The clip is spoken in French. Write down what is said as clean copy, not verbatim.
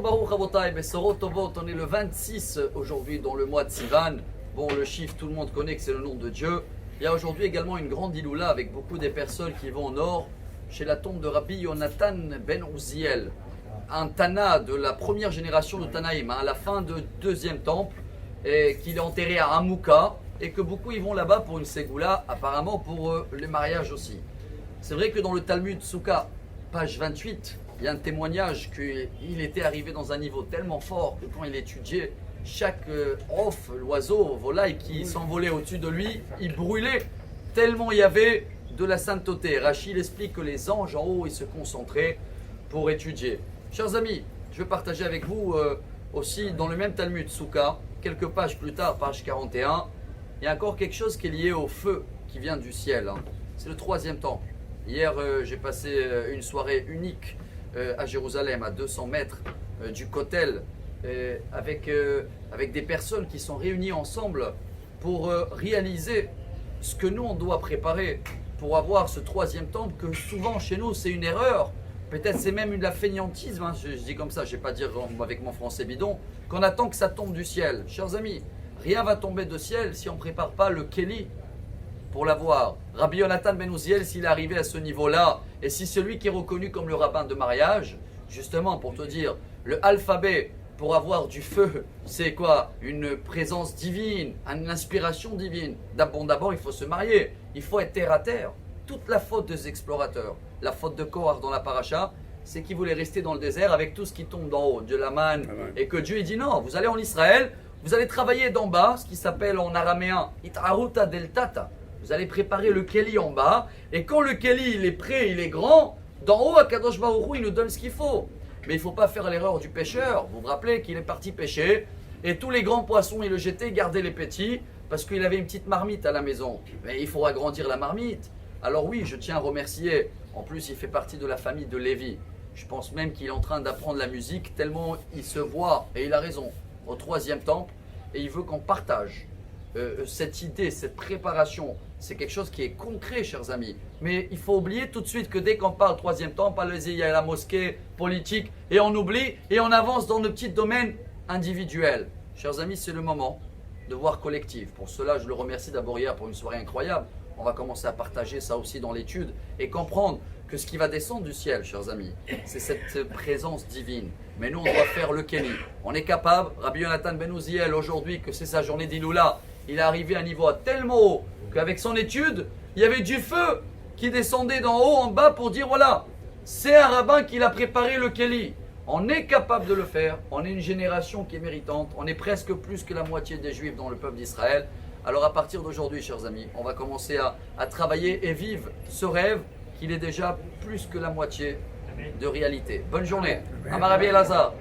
Baruch Rabotai, Besorot Tovot, on est le 26 aujourd'hui dans le mois de Sivan. Bon, le chiffre, tout le monde connaît que c'est le nom de Dieu. Il y a aujourd'hui également une grande iloula avec beaucoup des personnes qui vont au nord, chez la tombe de Rabbi Yonatan ben Uziel, un Tana de la première génération de Tanaïm, à la fin du deuxième temple, et qu'il est enterré à Hamouka, et que beaucoup y vont là-bas pour une ségoula, apparemment pour les mariages aussi. C'est vrai que dans le Talmud Souka, page 28, il y a un témoignage qu'il était arrivé dans un niveau tellement fort que quand il étudiait, chaque l'oiseau, volaille qui s'envolait au-dessus de lui, il brûlait tellement il y avait de la sainteté. Rachid explique que les anges en haut, ils se concentraient pour étudier. Chers amis, je vais partager avec vous aussi dans le même Talmud Souka, quelques pages plus tard, page 41, il y a encore quelque chose qui est lié au feu qui vient du ciel. C'est le troisième temple. Hier, j'ai passé une soirée unique à Jérusalem, à 200 mètres du Kotel, avec des personnes qui sont réunies ensemble pour réaliser ce que nous, on doit préparer pour avoir ce troisième temple, que souvent chez nous, c'est une erreur. Peut-être c'est même de la fainéantisme, je dis comme ça, je ne vais pas dire avec mon français bidon, qu'on attend que ça tombe du ciel. Chers amis, rien va tomber du ciel si on ne prépare pas le Kéli pour l'avoir. Rabbi Yonatan ben Uziel, s'il est arrivé à ce niveau-là, et si celui qui est reconnu comme le rabbin de mariage, justement pour te dire, le alphabet pour avoir du feu, c'est quoi? Une présence divine, une inspiration divine. D'abord, il faut se marier, il faut être terre à terre. Toute la faute des explorateurs, la faute de Korach dans la paracha, c'est qu'ils voulaient rester dans le désert avec tout ce qui tombe d'en haut, de la manne, et que Dieu il dit non, vous allez en Israël, vous allez travailler d'en bas, ce qui s'appelle en araméen It'aruta deltata. Vous allez préparer le Kéli en bas, et quand le Kéli il est prêt, il est grand, d'en haut, Akadosh Baruch Hu, il nous donne ce qu'il faut. Mais il ne faut pas faire l'erreur du pêcheur. Vous vous rappelez qu'il est parti pêcher, et tous les grands poissons, il le jetait, gardait les petits, parce qu'il avait une petite marmite à la maison. Mais il faut agrandir la marmite. Alors oui, je tiens à remercier, en plus il fait partie de la famille de Lévi. Je pense même qu'il est en train d'apprendre la musique, tellement il se voit, et il a raison, au troisième temple, et il veut qu'on partage cette idée, cette préparation. C'est quelque chose qui est concret, chers amis. Mais il faut oublier tout de suite que dès qu'on parle troisième temple, allez-y, il y a la mosquée politique, et on oublie, et on avance dans nos petits domaines individuels. Chers amis, c'est le moment de voir collectif. Pour cela, je le remercie d'abord hier pour une soirée incroyable. On va commencer à partager ça aussi dans l'étude et comprendre que ce qui va descendre du ciel, chers amis, c'est cette présence divine. Mais nous, on doit faire le Kéli. On est capable, Rabbi Yonatan ben Uziel, aujourd'hui, que c'est sa journée d'Iloula, il est arrivé à un niveau tellement haut qu'avec son étude, il y avait du feu qui descendait d'en haut en bas pour dire voilà, c'est un rabbin qui a préparé le Kéli. On est capable de le faire, on est une génération qui est méritante, on est presque plus que la moitié des Juifs dans le peuple d'Israël. Alors à partir d'aujourd'hui, chers amis, on va commencer à travailler et vivre ce rêve qu'il est déjà plus que la moitié de réalité. Bonne journée. Amar Rabbi Elazar.